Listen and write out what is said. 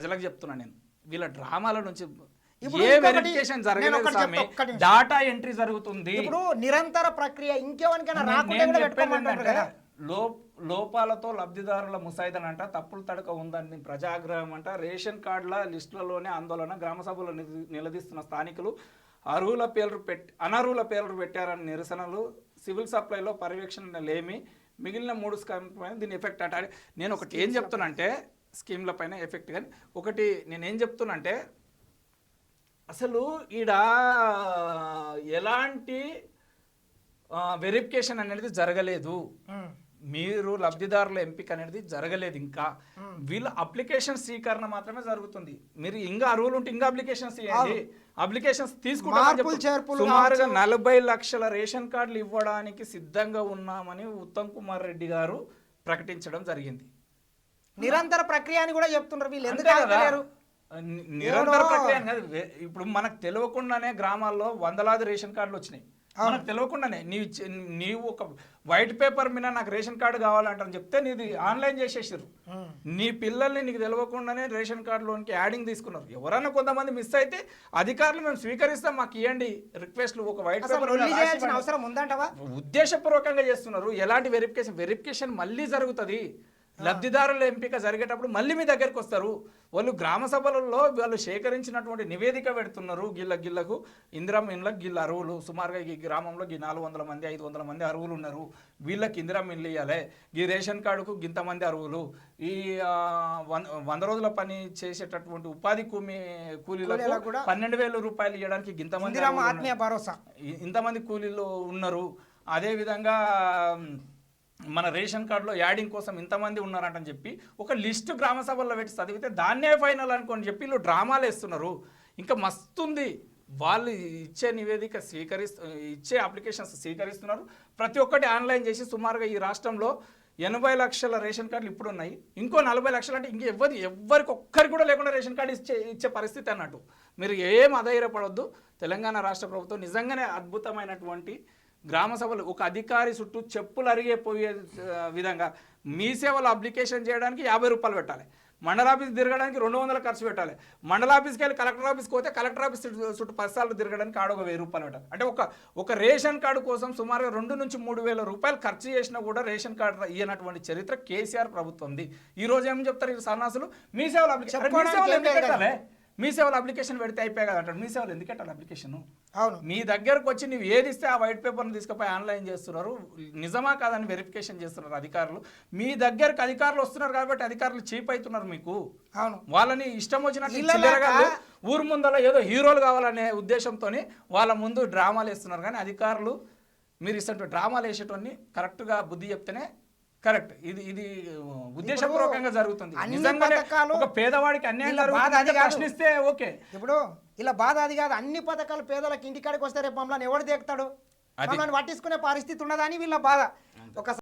ప్రజలకు చెప్తున్నా నేను వీళ్ళ డ్రామాల నుంచి ఇప్పుడు ఏ ఇంకొకటి వెరిఫికేషన్ జరగలేదు నేను ఒకటి స్వామి. చెప్తా, ఒక్క నిమిషం. డాటా ఎంట్రీ జరుగుతుంది. ఇప్పుడు నిరంతర ప్రక్రియ ఇంకెవరికైనా నేను రాకుండా కూడా చెప్పేది పెట్టుకోమంటారు ఏంటంటే, కదా. లోపాలతో లబ్ధిదారుల ముసాయిదనంట, తప్పులు తడక ఉందని ప్రజాగ్రహం అంట, రేషన్ కార్డుల లిస్టులలోనే ఆందోళన, గ్రామ సభలో నిలదీస్తున్న స్థానికులు, అనర్హుల పేర్లు పెట్టారని నిరసనలు, సివిల్ సప్లైలో పర్యవేక్షణ లేమి, మిగిలిన 3 స్కీమ్ల పైన దీని ఎఫెక్ట్ అంటే నేను ఒకటి ఏం చెప్తున్నంటే స్కీమ్ల పైన ఎఫెక్ట్. కానీ ఒకటి నేనేం చెప్తున్నంటే అసలు ఈడ ఎలాంటి వెరిఫికేషన్ అనేది జరగలేదు. మీరు లబ్ధిదారుల ఎంపిక అనేది జరగలేదు. ఇంకా వీళ్ళ అప్లికేషన్ స్వీకరణ మాత్రమే జరుగుతుంది. మీరు ఇంకా అర్హులు ఉంటే ఇంకా అప్లికేషన్స్ ఇవ్వండి. అప్లికేషన్స్ తీసుకుంటారు. సుమారుగా 40 లక్షల రేషన్ కార్డులు ఇవ్వడానికి సిద్ధంగా ఉన్నామని ఉత్తమ్ కుమార్ రెడ్డి గారు ప్రకటించడం జరిగింది. నిరంతర ప్రక్రియ అని కూడా చెప్తున్నారు. వీళ్ళు ఎందుకు ఆగలేరు? నిరంతర ప్రక్రియ కాదు. ఇప్పుడు మనకు తెలియకుండానే గ్రామాల్లో వందలాది రేషన్ కార్డులు వచ్చినాయి. మనకు తెలియకుండానే నీవు ఒక వైట్ పేపర్ మీద నాకు రేషన్ కార్డు కావాలంటారని చెప్తే నీది ఆన్లైన్ చేసేసారు. నీ పిల్లల్ని నీకు తెలియకుండానే రేషన్ కార్డులోనికి యాడింగ్ తీసుకున్నారు. ఎవరన్నా కొంతమంది మిస్ అయితే అధికారులు మేము స్వీకరిస్తాం, మాకు ఇవ్వండి రిక్వెస్ట్లు, ఒక వైట్ పేపర్ అవసరం ఉందంటవా? ఉద్దేశపూర్వకంగా చేస్తున్నారు. ఎలాంటి వెరిఫికేషన్ మళ్ళీ జరుగుతుంది. లబ్ధిదారుల ఎంపిక జరిగేటప్పుడు మళ్ళీ మీ దగ్గరికి వస్తారు. వాళ్ళు గ్రామ సభలలో వాళ్ళు సేకరించినటువంటి నివేదిక పెడుతున్నారు. గిళ్ళకు ఇందిరమ్మ ఇండ్లకు గిళ్ళ అరువులు, సుమారుగా ఈ గ్రామంలో 400 మంది 500 మంది అరువులు ఉన్నారు. వీళ్ళకి ఇందిరమ్మ ఇండ్లు ఇవ్వాలి. ఈ రేషన్ కార్డుకు ఇంతమంది అరువులు. ఈ 100 రోజుల పని చేసేటటువంటి ఉపాధి కూలీలకు 12,000 రూపాయలు ఇవ్వడానికి ఇంతమంది కూలీలు ఉన్నారు. అదేవిధంగా మన రేషన్ కార్డులో యాడింగ్ కోసం ఇంతమంది ఉన్నారంటని చెప్పి ఒక లిస్టు గ్రామ సభల్లో పెట్టి చదివితే దాన్నే ఫైనల్ అనుకోని చెప్పి వీళ్ళు డ్రామాలు వేస్తున్నారు. ఇంకా మస్తుంది. వాళ్ళు ఇచ్చే నివేదిక ఇచ్చే అప్లికేషన్స్ స్వీకరిస్తున్నారు. ప్రతి ఒక్కటి ఆన్లైన్ చేసి సుమారుగా ఈ రాష్ట్రంలో 80 లక్షల రేషన్ కార్డులు ఇప్పుడు ఉన్నాయి. ఇంకో 40 లక్షలు అంటే ఇంక ఎవరికి ఒక్కరికి కూడా లేకుండా రేషన్ కార్డు ఇచ్చే పరిస్థితి అన్నట్టు. మీరు ఏం అధైర్యపడొద్దు. తెలంగాణ రాష్ట్ర ప్రభుత్వం నిజంగానే అద్భుతమైనటువంటి గ్రామ సభలు ఒక అధికారి చుట్టూ చెప్పులు అరిగిపోయే విధంగా మీ సేవలు అప్లికేషన్ చేయడానికి 50 రూపాయలు పెట్టాలి. మండలాఫీస్ తిరగడానికి 200 ఖర్చు పెట్టాలి. మండలాఫీస్కి వెళ్ళి కలెక్టర్ ఆఫీస్కి పోతే కలెక్టర్ ఆఫీస్ చుట్టూ 10 సార్లు తిరగడానికి ఆడ ఒక 1000 రూపాయలు పెట్టాలి. అంటే ఒక రేషన్ కార్డు కోసం సుమారుగా 2 నుంచి 3,000 రూపాయలు ఖర్చు చేసినా కూడా రేషన్ కార్డు ఇయ్యనటువంటి చరిత్ర కేసీఆర్ ప్రభుత్వంది. ఈ రోజు ఏం చెప్తారు ఈ సన్నాసులు? మీ సేవలు మీ సేవలు అప్లికేషన్ పెడితే అయిపోయి కదా అంటారు. మీ సేవలు ఎందుకు పెట్టాలి అప్లికేషన్? అవును, మీ దగ్గరకు వచ్చి నువ్వు ఏది ఇస్తే ఆ వైట్ పేపర్ని తీసుకుపోయి ఆన్లైన్ చేస్తున్నారు. నిజమా కాదని వెరిఫికేషన్ చేస్తున్నారు అధికారులు. మీ దగ్గరకు అధికారులు వస్తున్నారు కాబట్టి అధికారులు చీప్ అవుతున్నారు మీకు. అవును, వాళ్ళని ఇష్టం వచ్చినట్టు ఊరు ముందర ఏదో హీరోలు కావాలనే ఉద్దేశంతో వాళ్ళ ముందు డ్రామాలు వేస్తున్నారు. కానీ అధికారులు మీరు ఇష్టం డ్రామాలు వేసేటోని కరెక్ట్గా బుద్ధి చెప్తేనే కరెక్ట్. ఇది ఉద్దేశపూర్వకంగా జరుగుతుంది. నిజంగానే ఒక పేదవాడికి అన్యాయం ప్రశ్నిస్తే ఓకే. ఇప్పుడు ఇలా బాధ అది కాదు. అన్ని పథకాలు పేదలకు ఇంటికాడికి వస్తే రేపు మమ్మల్ని ఎవడు దేకుతాడు? మమ్మల్ని పట్టించుకునే పరిస్థితి ఉన్నదని వీళ్ళ బాధ. ఒక